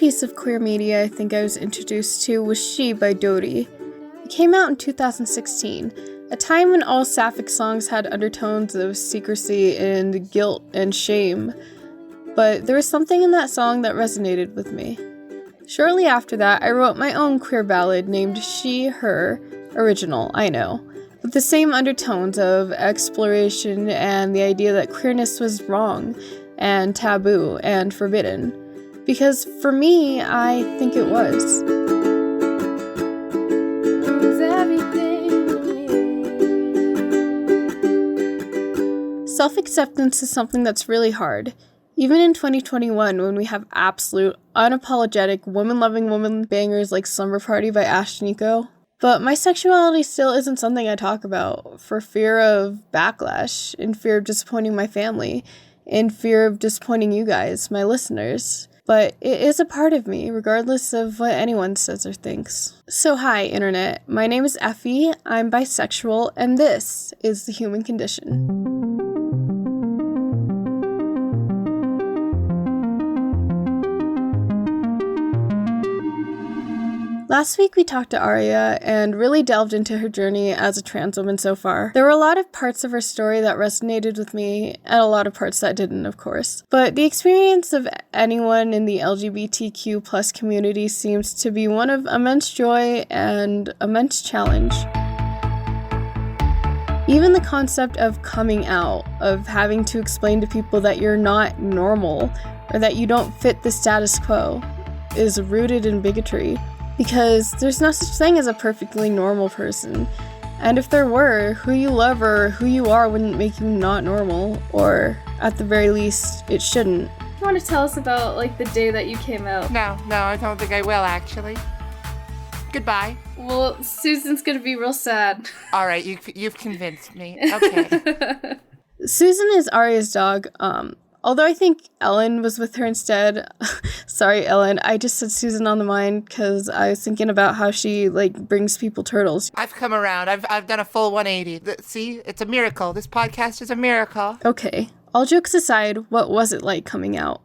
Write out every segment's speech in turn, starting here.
piece of queer media I think I was introduced to was She by Dodie. It came out in 2016, a time when all sapphic songs had undertones of secrecy and guilt and shame. But there was something in that song that resonated with me. Shortly after that, I wrote my own queer ballad named She, Her, original, I know, with the same undertones of exploration and the idea that queerness was wrong and taboo and forbidden. Because for me, I think it was. Self-acceptance is something that's really hard. Even in 2021, when we have absolute, unapologetic, woman-loving woman bangers like Slumber Party by Ashton Eco. But my sexuality still isn't something I talk about for fear of backlash, in fear of disappointing my family, in fear of disappointing you guys, my listeners. But it is a part of me, regardless of what anyone says or thinks. So hi, Internet. My name is Effy, I'm bisexual, and this is The Human Condition. Last week we talked to Aria and really delved into her journey as a trans woman so far. There were a lot of parts of her story that resonated with me, and a lot of parts that didn't, of course. But the experience of anyone in the LGBTQ plus community seems to be one of immense joy and immense challenge. Even the concept of coming out, of having to explain to people that you're not normal, or that you don't fit the status quo, is rooted in bigotry. Because there's no such thing as a perfectly normal person. And if there were, who you love or who you are wouldn't make you not normal. Or, at the very least, it shouldn't. You want to tell us about, the day that you came out? No, I don't think I will, actually. Goodbye. Well, Susan's gonna be real sad. All right, you've convinced me. Okay. Susan is Aria's dog. Although I think Ellen was with her instead. Sorry, Ellen. I just said Susan on the mind because I was thinking about how she, brings people turtles. I've come around. I've done a full 180. See? It's a miracle. This podcast is a miracle. Okay. All jokes aside, what was it like coming out?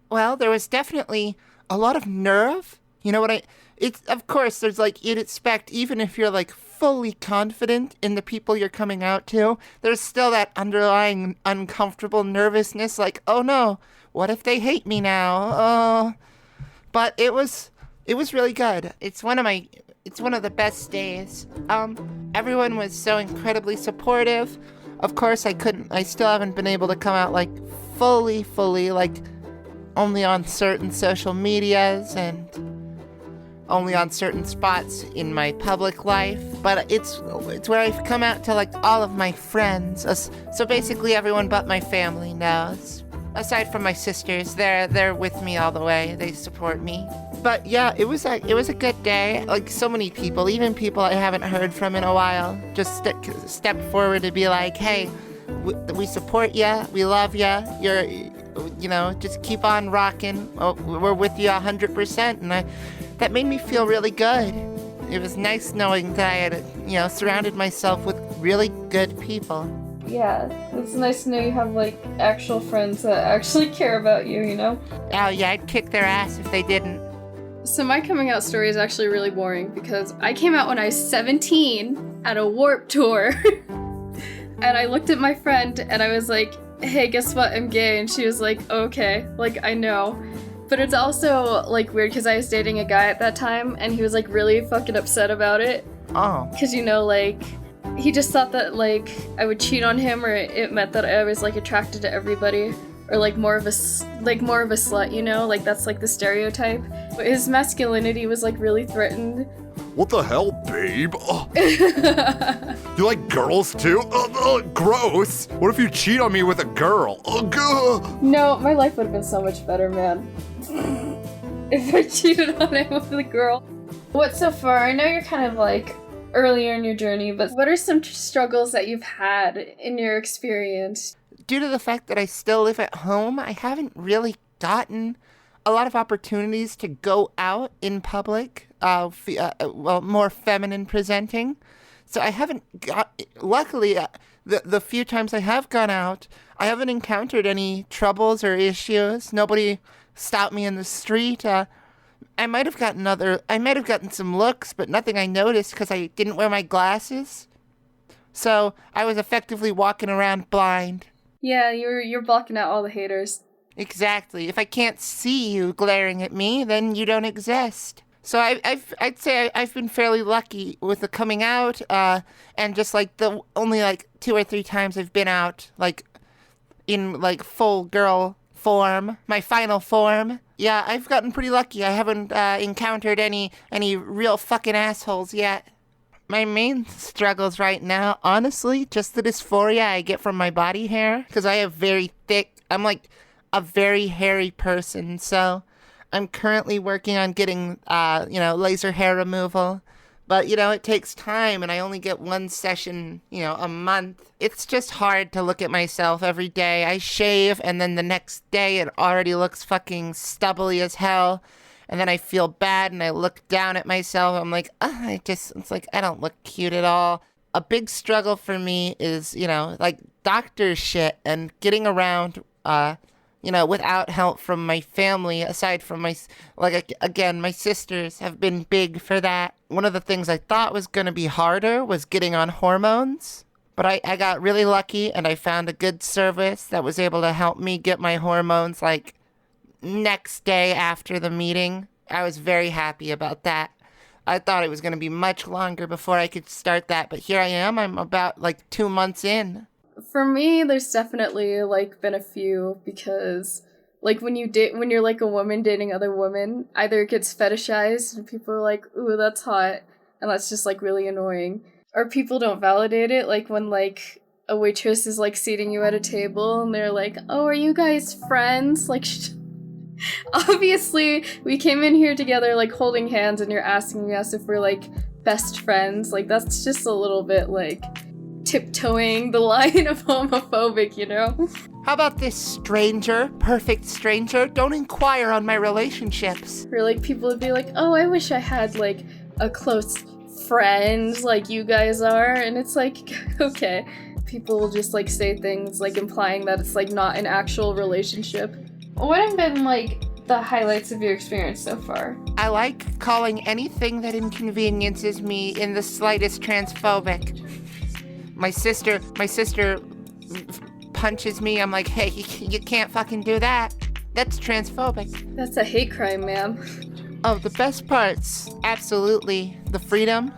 Well, there was definitely a lot of nerve. You know what it's, of course, there's you'd expect, even if you're fully confident in the people you're coming out to, there's still that underlying uncomfortable nervousness, oh no, what if they hate me now? Oh, but it was really good. It's one of the best days. Everyone was so incredibly supportive. Of course, I still haven't been able to come out fully, only on certain social medias and only on certain spots in my public life, but it's where I've come out to all of my friends. So basically everyone but my family knows. Aside from my sisters, they're with me all the way. They support me. But yeah, it was a good day. So many people, even people I haven't heard from in a while, just stepped forward to be hey, we support you, we love you. Just keep on rocking. We're with you 100%, and that made me feel really good. It was nice knowing that I had, surrounded myself with really good people. Yeah, it's nice to know you have, actual friends that actually care about you, Oh, yeah, I'd kick their ass if they didn't. So my coming out story is actually really boring because I came out when I was 17 at a Warped Tour. And I looked at my friend and I was like, hey, guess what? I'm gay. And she was like, okay. I know. But it's also, weird because I was dating a guy at that time, and he was, really fucking upset about it. Oh. Because, he just thought that, I would cheat on him, or it meant that I was, attracted to everybody. Or, more of a slut, that's, the stereotype. But his masculinity was, really threatened. What the hell, babe? You like girls too? Gross. What if you cheat on me with a girl? No, my life would have been so much better, man. If I cheated on him with a girl. What so far? I know you're kind of earlier in your journey, but what are some struggles that you've had in your experience? Due to the fact that I still live at home, I haven't really gotten a lot of opportunities to go out in public, more feminine presenting. So I haven't luckily, the few times I have gone out, I haven't encountered any troubles or issues. Nobody stopped me in the street. I might have gotten some looks, but nothing I noticed because I didn't wear my glasses. So I was effectively walking around blind. Yeah, you're blocking out all the haters. Exactly. If I can't see you glaring at me, then you don't exist. So I'd say I've been fairly lucky with the coming out, and just like the only like 2 or 3 times I've been out, like in like full girl form, my final form. Yeah, I've gotten pretty lucky. I haven't encountered any real fucking assholes yet. My main struggles right now, honestly, just the dysphoria I get from my body hair, because I have I'm like a very hairy person, so I'm currently working on getting, laser hair removal. But, it takes time, and I only get 1 session, a month. It's just hard to look at myself every day. I shave, and then the next day it already looks fucking stubbly as hell. And then I feel bad, and I look down at myself. I'm like, it's like, I don't look cute at all. A big struggle for me is, like doctor shit and getting around, without help from my family, aside from my sisters have been big for that. One of the things I thought was going to be harder was getting on hormones. But I got really lucky, and I found a good service that was able to help me get my hormones, like, next day after the meeting. I was very happy about that. I thought it was going to be much longer before I could start that, but here I am. I'm about, 2 months in. For me, there's definitely been a few, because when you're like a woman dating other women, either it gets fetishized and people are like, ooh, that's hot, and that's just really annoying, or people don't validate it, when a waitress is seating you at a table and they're like, oh, are you guys friends? Obviously we came in here together holding hands, and you're asking us if we're best friends. That's just a little bit tiptoeing the line of homophobic, How about this stranger, perfect stranger? Don't inquire on my relationships. Or people would be like, oh, I wish I had a close friend like you guys are, and it's okay. People will just say things implying that it's not an actual relationship. What have been the highlights of your experience so far? I like calling anything that inconveniences me in the slightest transphobic. My sister punches me. I'm like, hey, you can't fucking do that. That's transphobic. That's a hate crime, ma'am. Oh, the best parts, absolutely, the freedom.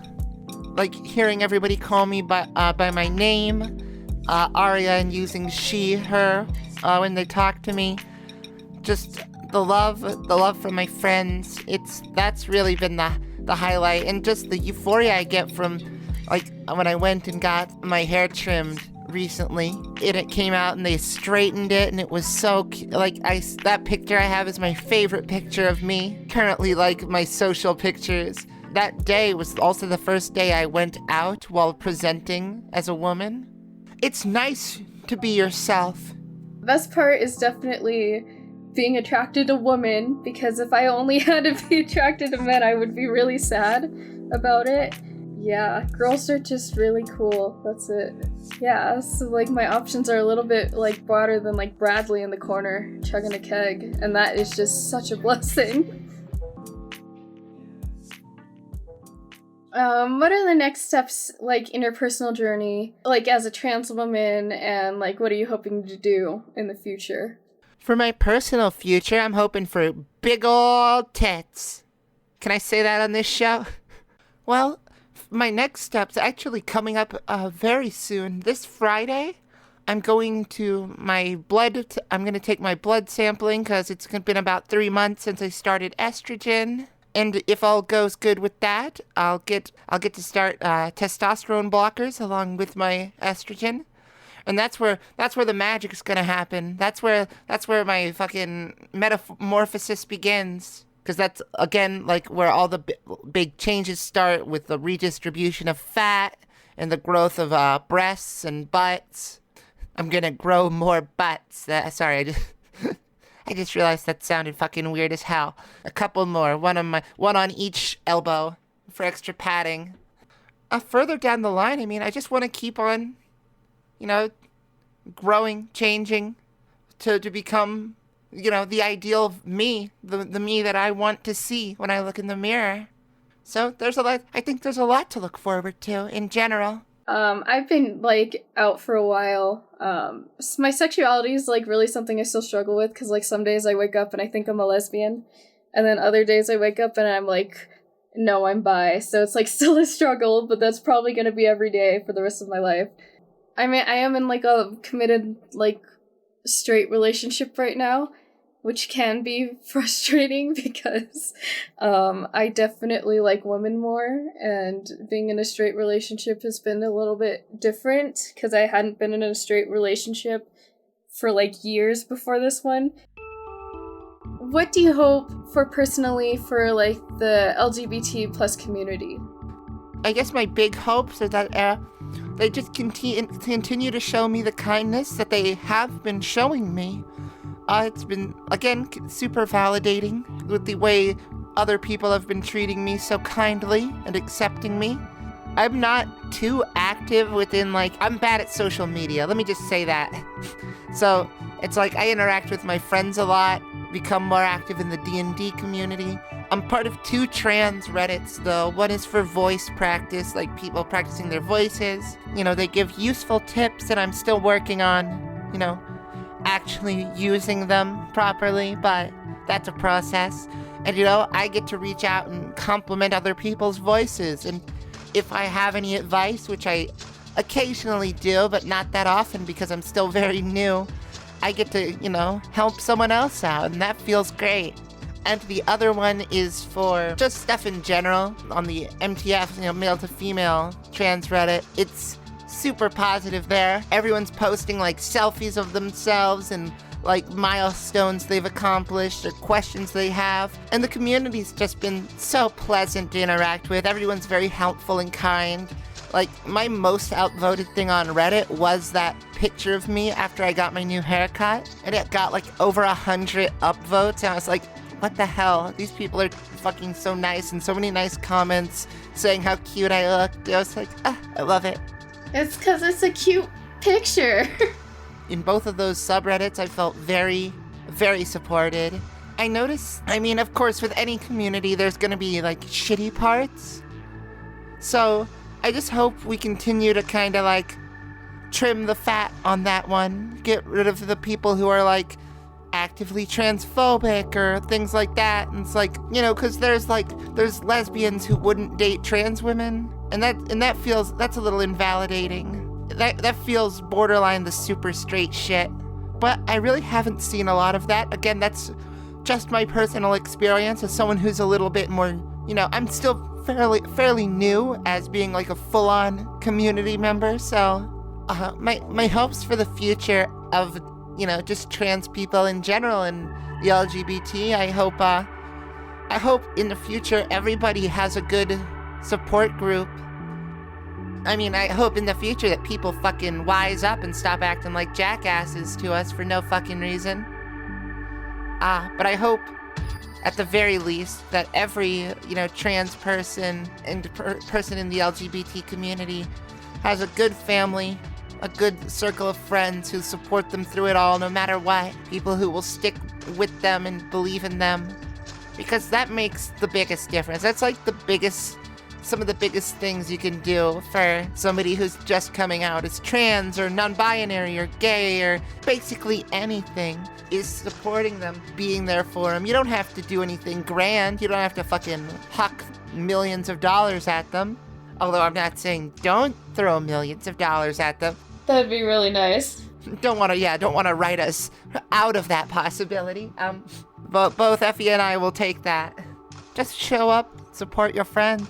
Hearing everybody call me by my name, Aria, and using she, her, when they talk to me. Just the love from my friends. That's really been the highlight, and just the euphoria I get from when I went and got my hair trimmed recently, and it came out and they straightened it, and it was so that picture I have is my favorite picture of me currently, my social pictures. That day was also the first day I went out while presenting as a woman. It's nice to be yourself. The best part is definitely being attracted to women, because if I only had to be attracted to men, I would be really sad about it. Yeah, girls are just really cool. That's it. Yeah, so my options are a little bit broader than Bradley in the corner chugging a keg, and that is just such a blessing. What are the next steps in your personal journey, as a trans woman, and what are you hoping to do in the future? For my personal future, I'm hoping for big old tits. Can I say that on this show? Well, my next step's actually coming up very soon. This Friday, I'm going to I'm going to take my blood sampling, because it's been about 3 months since I started estrogen. And if all goes good with that, I'll get to start testosterone blockers along with my estrogen. And that's where the magic's gonna happen. That's where my fucking metamorphosis begins. Because that's, again, where all the big changes start, with the redistribution of fat and the growth of breasts and butts. I'm gonna grow more butts. I just realized that sounded fucking weird as hell. A couple more, one on each elbow for extra padding. Further down the line, I just want to keep on, growing, changing, to become, the ideal of me, the me that I want to see when I look in the mirror. So I think there's a lot to look forward to in general. I've been, like, out for a while. My sexuality is, like, really something I still struggle with, because, like, some days I wake up and I think I'm a lesbian, and then other days I wake up and I'm like, no, I'm bi. So it's, like, still a struggle, but that's probably gonna be every day for the rest of my life. I mean, I am in, like, a committed, like, straight relationship right now, which can be frustrating because I definitely like women more, and being in a straight relationship has been a little bit different because I hadn't been in a straight relationship for like years before this one. What do you hope for personally for like the LGBT plus community? I guess my big hopes are that they just continue to show me the kindness that they have been showing me. It's been, again, super validating with the way other people have been treating me so kindly and accepting me. I'm not too active within, I'm bad at social media. Let me just say that. So it's like I interact with my friends a lot, become more active in the D&D community. I'm part of 2 trans Reddits, though. One is for voice practice, like people practicing their voices. They give useful tips that I'm still working on, actually using them properly, but that's a process. And I get to reach out and compliment other people's voices, and if I have any advice, which I occasionally do, but not that often because I'm still very new, I get to, help someone else out, and that feels great. And the other one is for just stuff in general on the MTF, male to female trans Reddit. It's super positive there. Everyone's posting selfies of themselves and milestones they've accomplished or questions they have. And the community's just been so pleasant to interact with. Everyone's very helpful and kind. My most outvoted thing on Reddit was that picture of me after I got my new haircut. And it got over 100 upvotes. And I was like, what the hell? These people are fucking so nice, and so many nice comments saying how cute I looked. I was like, I love it. It's because it's a cute picture. In both of those subreddits, I felt very, very supported. I noticed, of course, with any community, there's gonna be, shitty parts. So, I just hope we continue to kind of, trim the fat on that one. Get rid of the people who are, actively transphobic or things like that. And it's because there's lesbians who wouldn't date trans women. And that's a little invalidating. That feels borderline the super straight shit. But I really haven't seen a lot of that. Again, that's just my personal experience as someone who's a little bit more, I'm still fairly new as being a full-on community member. So my hopes for the future of, just trans people in general and the LGBT, I hope in the future everybody has a good support group. I hope in the future that people fucking wise up and stop acting like jackasses to us for no fucking reason. But I hope, at the very least, that every, trans person and person in the LGBT community has a good family, a good circle of friends who support them through it all, no matter what. People who will stick with them and believe in them. Because that makes the biggest difference. That's some of the biggest things you can do for somebody who's just coming out as trans or non-binary or gay or basically anything, is supporting them, being there for them. You don't have to do anything grand. You don't have to fucking huck millions of dollars at them. Although I'm not saying don't throw millions of dollars at them. That'd be really nice. Don't want to write us out of that possibility. But both Effy and I will take that. Just show up, support your friend.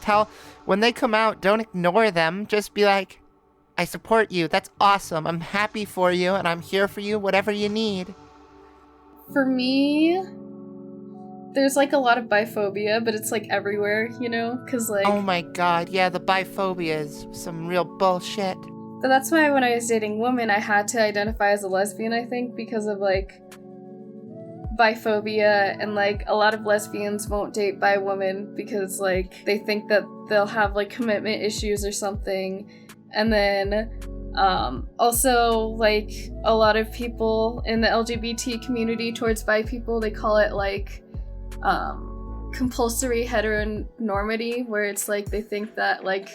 When they come out, don't ignore them. Just be like, I support you. That's awesome. I'm happy for you, and I'm here for you, whatever you need. For me, there's a lot of biphobia, but it's everywhere, because Oh my god, yeah, the biphobia is some real bullshit. But that's why when I was dating women, I had to identify as a lesbian, I think, because of biphobia, and a lot of lesbians won't date bi women because they think that they'll have commitment issues or something. And then Also, like, a lot of people in the LGBT community towards bi people, they call it, like, compulsory heteronormity, where it's like they think that, like,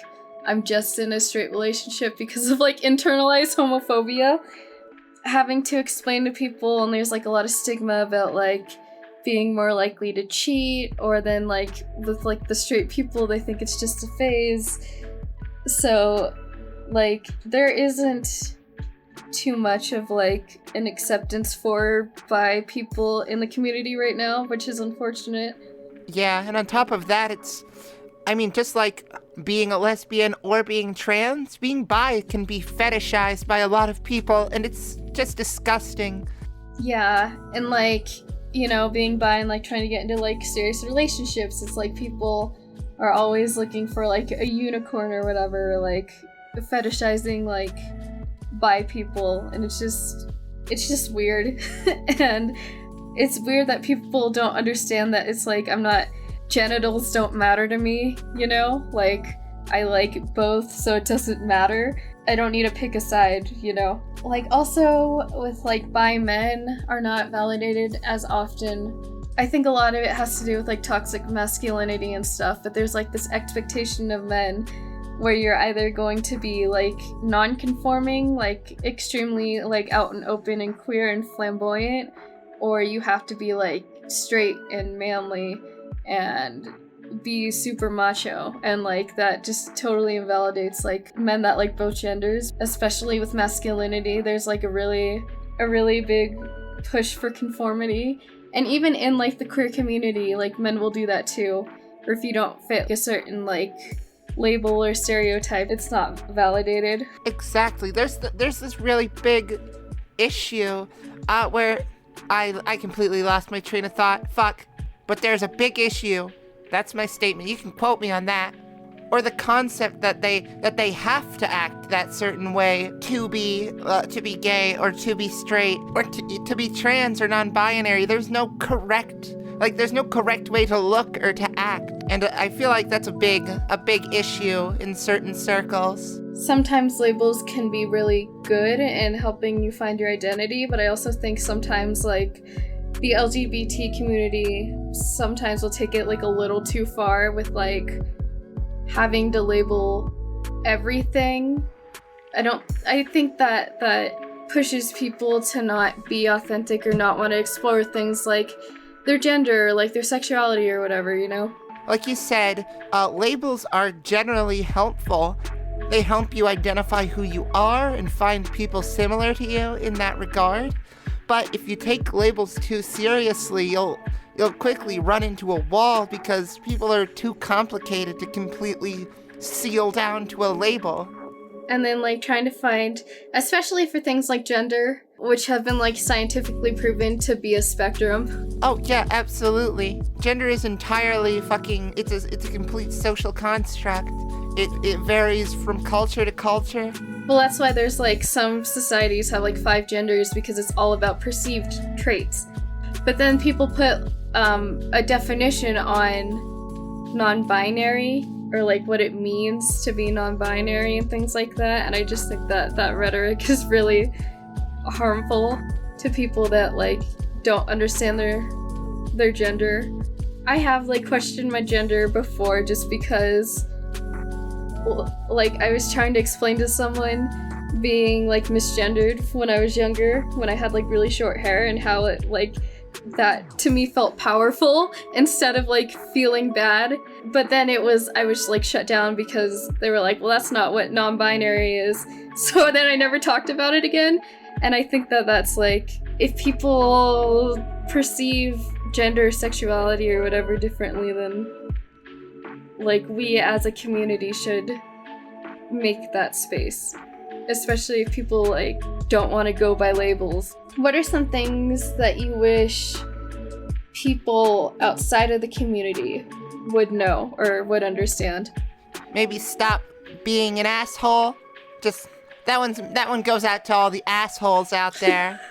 I'm just in a straight relationship because of, like, internalized homophobia. Having to explain to people, and there's, like, a lot of stigma about, like, being more likely to cheat, or then, like, with, like, the straight people, they think it's just a phase. So, like, there isn't too much of, like, an acceptance for bi people in the community right now, which is unfortunate. Yeah, and on top of that, just like being a lesbian or being trans, being bi can be fetishized by a lot of people, and it's just disgusting. Yeah, and, like, you know, being bi and, like, trying to get into, like, serious relationships, it's like people are always looking for, like, a unicorn or whatever, like, fetishizing, like, bi people, and it's just weird. And it's weird that people don't understand that it's like, genitals don't matter to me, you know? Like, I like both, so it doesn't matter. I don't need to pick a side, you know? Like, also, with, like, bi men are not validated as often. I think a lot of it has to do with, like, toxic masculinity and stuff, but there's, like, this expectation of men where you're either going to be, like, non-conforming, like, extremely, like, out and open and queer and flamboyant, or you have to be, like, straight and manly and be super macho, and, like, that just totally invalidates, like, men that like both genders. Especially with masculinity, there's, like, a really big push for conformity, and even in, like, the queer community, like, men will do that too, or if you don't fit a certain, like, label or stereotype, it's not validated. Exactly. There's this really big issue where I completely lost my train of thought. Fuck. But there's a big issue. That's my statement. You can quote me on that. Or the concept that they have to act that certain way to be gay or to be straight or to be trans or non-binary. There's no correct way to look or to act. And I feel like that's a big issue in certain circles. Sometimes labels can be really good in helping you find your identity, but I also think sometimes, like, the LGBT community sometimes will take it, like, a little too far with, like, having to label everything. I think that pushes people to not be authentic or not want to explore things like their gender, like their sexuality or whatever, you know? Like you said, labels are generally helpful. They help you identify who you are and find people similar to you in that regard. But if you take labels too seriously, you'll quickly run into a wall because people are too complicated to completely seal down to a label. And then, like, trying to find, especially for things like gender, which have been, like, scientifically proven to be a spectrum. Oh, yeah, absolutely. Gender is entirely it's a complete social construct. It varies from culture to culture. Well, that's why there's, like, some societies have, like, 5 genders, because it's all about perceived traits. But then people put a definition on non-binary, or, like, what it means to be non-binary and things like that, and I just think that rhetoric is really harmful to people that, like, don't understand their gender. I have, like, questioned my gender before just because, like, I was trying to explain to someone being, like, misgendered when I was younger, when I had, like, really short hair, and how it, like, that to me felt powerful instead of, like, feeling bad. But then I was like shut down because they were like, well, that's not what non-binary is. So then I never talked about it again. And I think that that's, like, if people perceive gender, sexuality, or whatever differently, then, like, we as a community should make that space. Especially if people, like, don't want to go by labels. What are some things that you wish people outside of the community would know or would understand? Maybe stop being an asshole. Just that one goes out to all the assholes out there.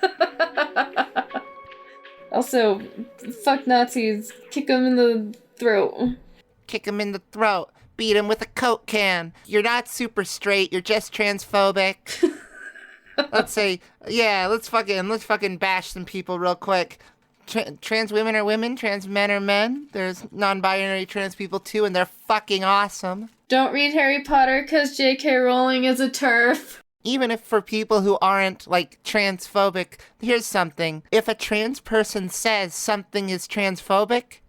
Also, fuck Nazis. Kick them in the throat. Kick them in the throat. Beat him with a Coke can. You're not super straight, you're just transphobic. let's say, yeah, let's fucking bash some people real quick. Trans women are women, trans men are men. There's non-binary trans people too, and they're fucking awesome. Don't read Harry Potter because J.K. Rowling is a TERF. Even if for people who aren't, like, transphobic, here's something. If a trans person says something is transphobic,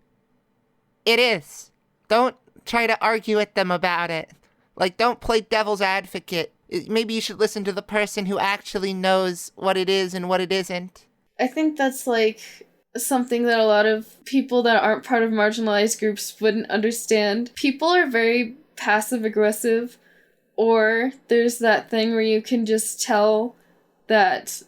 it is. Don't try to argue with them about it. Like, don't play devil's advocate. Maybe you should listen to the person who actually knows what it is and what it isn't. I think that's, like, something that a lot of people that aren't part of marginalized groups wouldn't understand. People are very passive-aggressive, or there's that thing where you can just tell that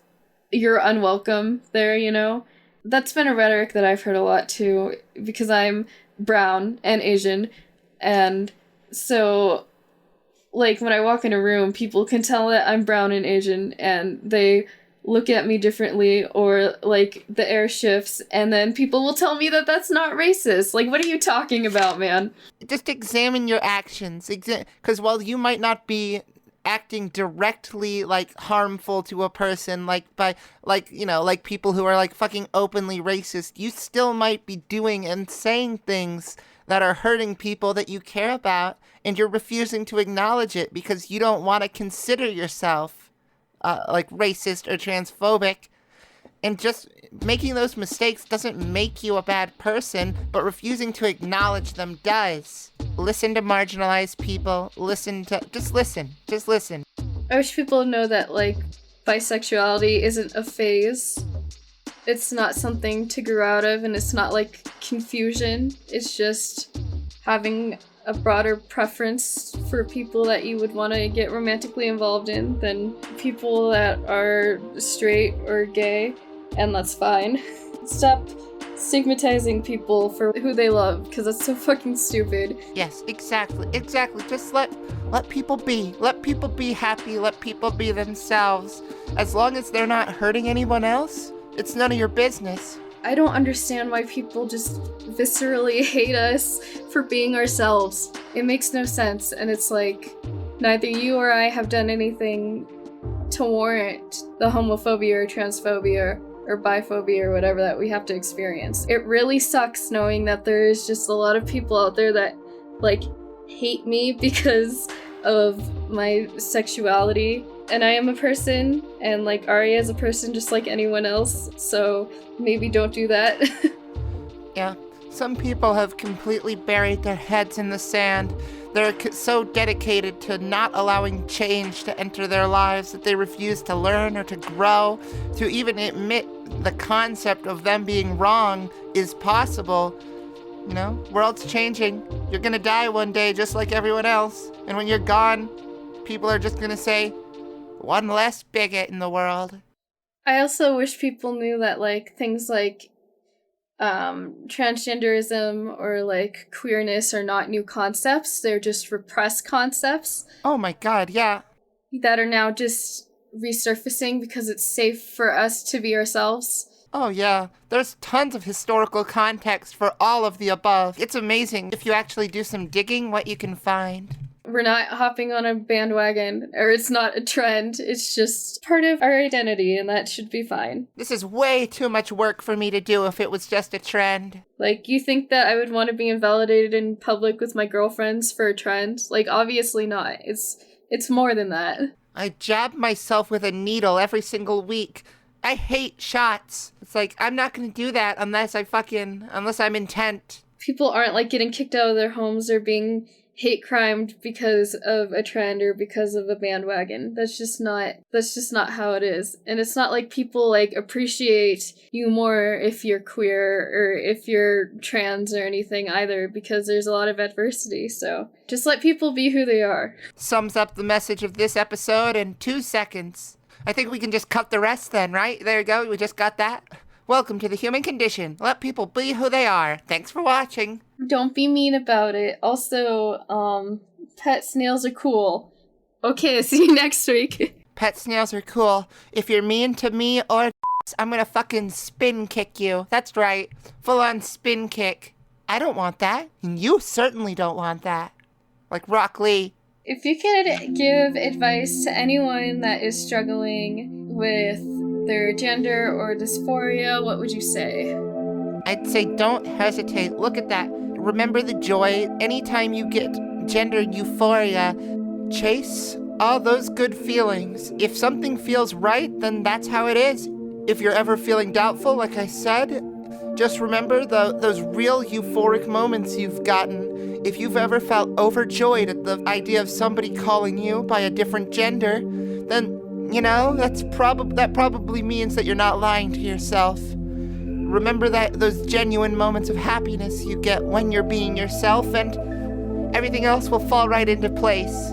you're unwelcome there, you know? That's been a rhetoric that I've heard a lot, too, because I'm brown and Asian, and so, like, when I walk in a room, people can tell that I'm brown and Asian, and they look at me differently, or, like, the air shifts, and then people will tell me that that's not racist. Like, what are you talking about, man? Just examine your actions, because while you might not be acting directly, like, harmful to a person, like, by, like, you know, like people who are, like, fucking openly racist, you still might be doing and saying things that are hurting people that you care about, and you're refusing to acknowledge it because you don't want to consider yourself like racist or transphobic. And just making those mistakes doesn't make you a bad person, but refusing to acknowledge them does. Listen to marginalized people. Just listen. I wish people know that, like, bisexuality isn't a phase. It's not something to grow out of, and it's not, like, confusion. It's just having a broader preference for people that you would want to get romantically involved in than people that are straight or gay, and that's fine. Stop stigmatizing people for who they love, because that's so fucking stupid. Yes, exactly. Just let people be. Let people be happy. Let people be themselves. As long as they're not hurting anyone else, it's none of your business. I don't understand why people just viscerally hate us for being ourselves. It makes no sense, and it's like, neither you or I have done anything to warrant the homophobia or transphobia or biphobia or whatever that we have to experience. It really sucks knowing that there is just a lot of people out there that, like, hate me because of my sexuality. And I am a person, and, like, Arya is a person just like anyone else, so maybe don't do that. Yeah, some people have completely buried their heads in the sand. They're so dedicated to not allowing change to enter their lives that they refuse to learn or to grow, to even admit the concept of them being wrong is possible. You know, world's changing. You're gonna die one day just like everyone else. And when you're gone, people are just gonna say, one less bigot in the world. I also wish people knew that, like, things like transgenderism or, like, queerness are not new concepts. They're just repressed concepts. Oh my god, yeah. That are now just resurfacing because it's safe for us to be ourselves. Oh yeah, there's tons of historical context for all of the above. It's amazing if you actually do some digging what you can find. We're not hopping on a bandwagon, or it's not a trend. It's just part of our identity, and that should be fine. This is way too much work for me to do if it was just a trend. Like, you think that I would want to be invalidated in public with my girlfriends for a trend? Like, obviously not. It's more than that. I jab myself with a needle every single week. I hate shots. It's like, I'm not gonna do that unless I'm intent. People aren't, like, getting kicked out of their homes or being hate crimed because of a trend or because of a bandwagon. That's just not how it is. And it's not like people, like, appreciate you more if you're queer or if you're trans or anything either, because there's a lot of adversity. So just let people be who they are. Sums up the message of this episode in 2 seconds. I think we can just cut the rest then, right? There you go, we just got that. Welcome to the human condition. Let people be who they are. Thanks for watching. Don't be mean about it. Also, pet snails are cool. Okay, see you next week. Pet snails are cool. If you're mean to me or I'm gonna fucking spin kick you. That's right. Full on spin kick. I don't want that. And you certainly don't want that. Like Rock Lee. If you could give advice to anyone that is struggling with their gender or dysphoria, what would you say? I'd say don't hesitate. Look at that. Remember the joy. Anytime you get gender euphoria, chase all those good feelings. If something feels right, then that's how it is. If you're ever feeling doubtful, like I said, just remember those real euphoric moments you've gotten. If you've ever felt overjoyed at the idea of somebody calling you by a different gender, then, that probably means that you're not lying to yourself. Remember those genuine moments of happiness you get when you're being yourself, and everything else will fall right into place.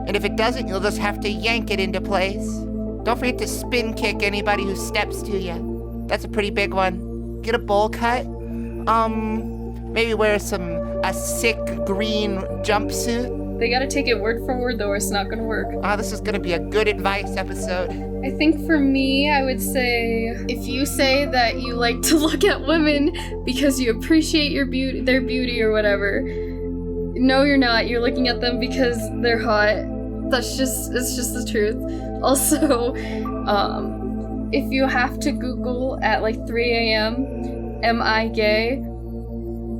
And if it doesn't, you'll just have to yank it into place. Don't forget to spin kick anybody who steps to you. That's a pretty big one. Get a bowl cut. Maybe wear a sick green jumpsuit. They gotta take it word for word, though, or it's not gonna work. This is gonna be a good advice episode. I think for me, I would say, if you say that you like to look at women because you appreciate their beauty or whatever, no, you're not. You're looking at them because they're hot. It's just the truth. Also, if you have to Google at like 3 a.m., am I gay?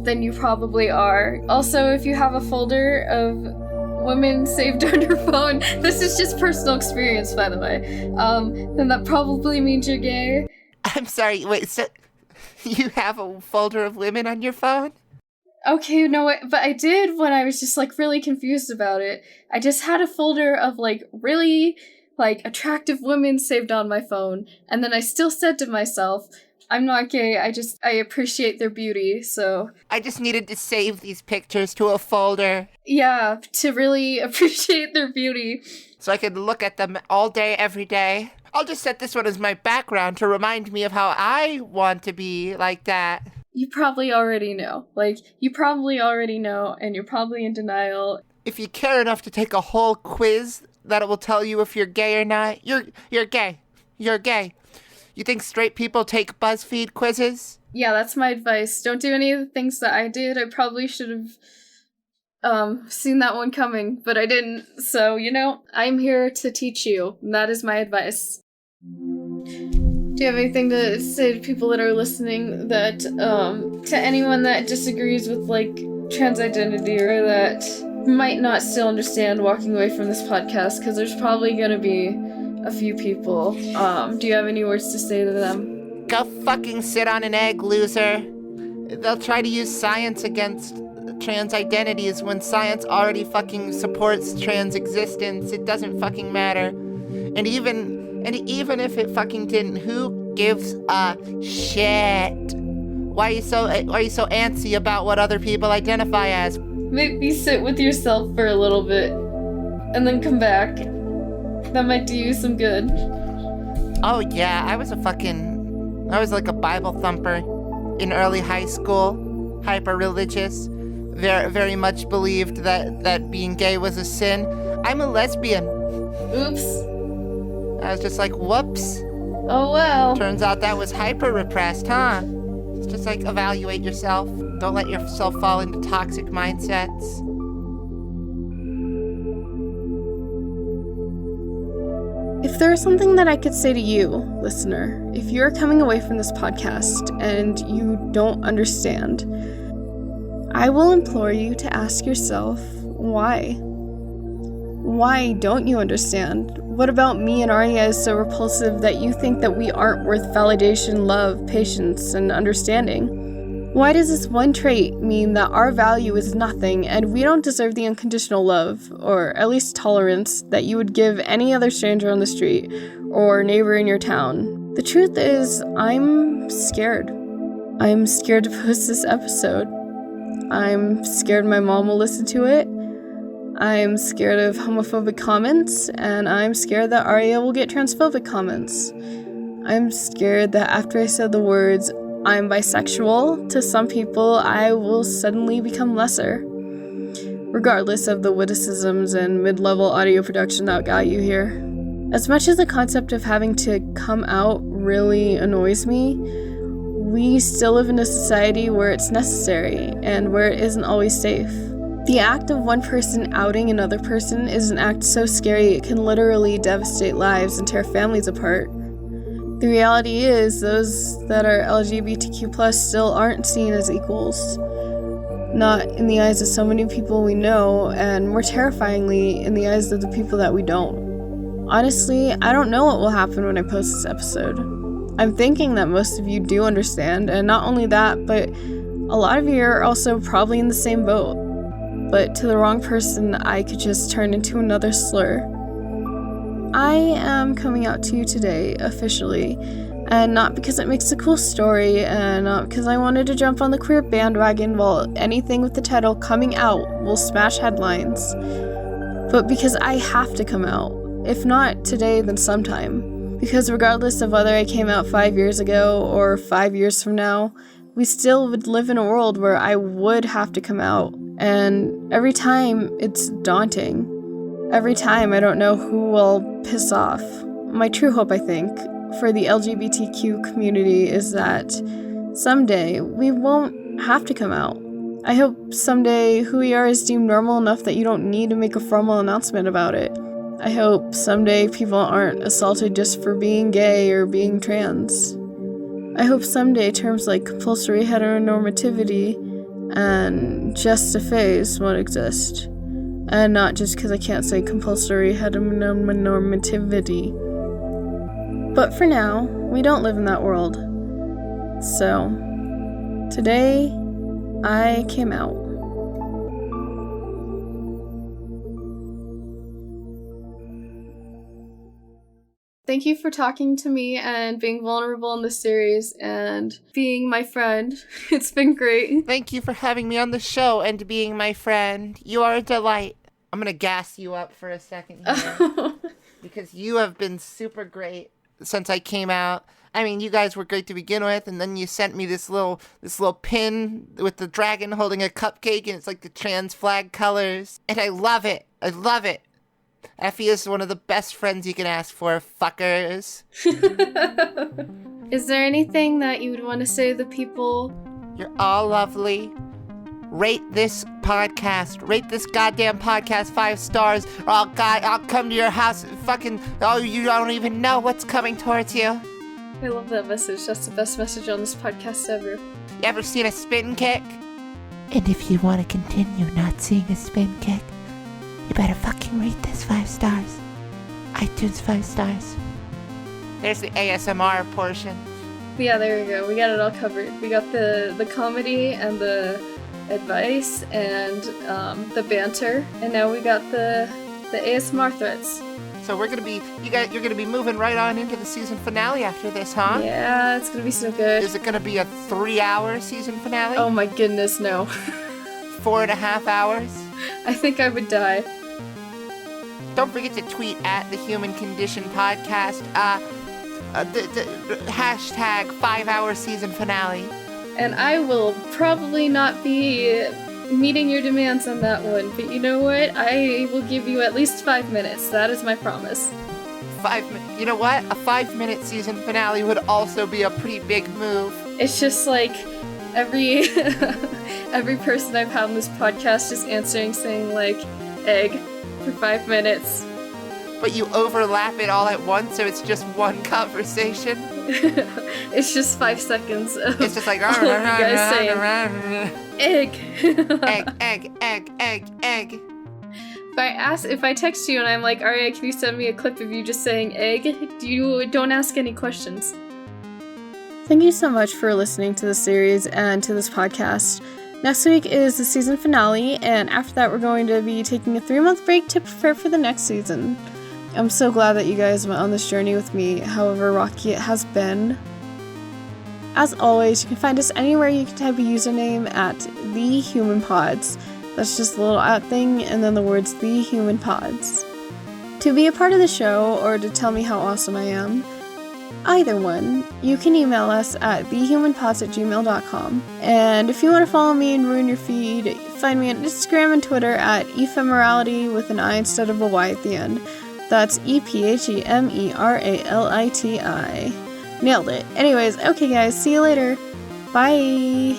Then you probably are. Also, if you have a folder of women saved on your phone, this is just personal experience, by the way, then that probably means you're gay. I'm sorry, wait, so you have a folder of women on your phone? Okay, no, but I did when I was just, like, really confused about it. I just had a folder of, like, really, like, attractive women saved on my phone, and then I still said to myself, I'm not gay, I appreciate their beauty, so... I just needed to save these pictures to a folder. Yeah, to really appreciate their beauty. So I could look at them all day, every day. I'll just set this one as my background to remind me of how I want to be like that. You probably already know. And you're probably in denial. If you care enough to take a whole quiz that will tell you if you're gay or not, you're gay. You're gay. You think straight people take BuzzFeed quizzes? Yeah, that's my advice. Don't do any of the things that I did. I probably should have seen that one coming, but I didn't. So, I'm here to teach you. And that is my advice. Do you have anything to say to people that are listening that, to anyone that disagrees with, like, trans identity or that might not still understand walking away from this podcast? Because there's probably going to be a few people. Do you have any words to say to them? Go fucking sit on an egg, loser. They'll try to use science against trans identities when science already fucking supports trans existence. It doesn't fucking matter. And even if it fucking didn't, who gives a shit? Why are you so antsy about what other people identify as? Maybe sit with yourself for a little bit and then come back. That might do you some good. Oh yeah, I was like a Bible thumper in early high school, hyper religious, very, very much believed that being gay was a sin. I'm a lesbian. Oops. I was just like, whoops. Oh well. Turns out that was hyper repressed, huh? It's just like evaluate yourself. Don't let yourself fall into toxic mindsets. If there is something that I could say to you, listener, if you're coming away from this podcast and you don't understand, I will implore you to ask yourself, why? Why don't you understand? What about me and Arya is so repulsive that you think that we aren't worth validation, love, patience, and understanding? Why does this one trait mean that our value is nothing and we don't deserve the unconditional love, or at least tolerance, that you would give any other stranger on the street or neighbor in your town? The truth is, I'm scared. I'm scared to post this episode. I'm scared my mom will listen to it. I'm scared of homophobic comments, and I'm scared that Arya will get transphobic comments. I'm scared that after I said the words, I'm bisexual, to some people, I will suddenly become lesser. Regardless of the witticisms and mid-level audio production that got you here. As much as the concept of having to come out really annoys me, we still live in a society where it's necessary and where it isn't always safe. The act of one person outing another person is an act so scary it can literally devastate lives and tear families apart. The reality is, those that are LGBTQ+ still aren't seen as equals. Not in the eyes of so many people we know, and more terrifyingly, in the eyes of the people that we don't. Honestly, I don't know what will happen when I post this episode. I'm thinking that most of you do understand, and not only that, but a lot of you are also probably in the same boat. But to the wrong person, I could just turn into another slur. I am coming out to you today, officially, and not because it makes a cool story, and not because I wanted to jump on the queer bandwagon while anything with the title coming out will smash headlines, but because I have to come out. If not today, then sometime. Because regardless of whether I came out 5 years ago or 5 years from now, we still would live in a world where I would have to come out. And every time, it's daunting. Every time, I don't know who will piss off. My true hope, I think, for the LGBTQ community is that someday we won't have to come out. I hope someday who we are is deemed normal enough that you don't need to make a formal announcement about it. I hope someday people aren't assaulted just for being gay or being trans. I hope someday terms like compulsory heteronormativity and just a phase won't exist. And not just because I can't say compulsory heteronormativity. But for now, we don't live in that world. So, today, I came out. Thank you for talking to me and being vulnerable in this series and being my friend. It's been great. Thank you for having me on the show and being my friend. You are a delight. I'm going to gas you up for a second here. Because you have been super great since I came out. I mean, you guys were great to begin with, and then you sent me this little pin with the dragon holding a cupcake, and it's like the trans flag colors. And I love it. I love it. Effy is one of the best friends you can ask for, fuckers. Is there anything that you would want to say to the people? You're all lovely. Rate this podcast. Rate this goddamn podcast 5 stars, or I'll come to your house and fucking... Oh, you don't even know what's coming towards you. I love that message. That's the best message on this podcast ever. You ever seen a spin kick? And if you want to continue not seeing a spin kick, you better fucking rate this 5 stars. iTunes 5 stars. There's the ASMR portion. Yeah, there we go. We got it all covered. We got the comedy and the advice and the banter, and now we got the ASMR threats. So you're gonna be moving right on into the season finale after this, huh? Yeah, it's gonna be so good. Is it gonna be a 3-hour season finale? Oh my goodness, no. 4.5 hours? I think I would die. Don't forget to tweet at the Human Condition Podcast. The hashtag 5-hour season finale. And I will probably not be meeting your demands on that one, but you know what? I will give you at least 5 minutes. That is my promise. 5 minutes. You know what? A 5-minute season finale would also be a pretty big move. It's just like every person I've had on this podcast is answering saying like egg for 5 minutes. But you overlap it all at once, so it's just one conversation. It's just 5 seconds of it's just like all of you guys saying egg. egg. If I text you and I'm like, Aria, can you send me a clip of you just saying egg? Don't ask any questions. Thank you so much for listening to this series and to this podcast. Next week is the season finale, and after that we're going to be taking a 3-month break to prepare for the next season. I'm so glad that you guys went on this journey with me, however rocky it has been. As always, you can find us anywhere you can type a username at TheHumanPods. That's just a little @ thing and then the words TheHumanPods. To be a part of the show or to tell me how awesome I am, either one, you can email us at thehumanpods@gmail.com. And if you want to follow me and ruin your feed, find me on Instagram and Twitter at ephemerality with an I instead of a Y at the end. That's EPHEMERALITI. Nailed it. Anyways, okay guys, see you later. Bye!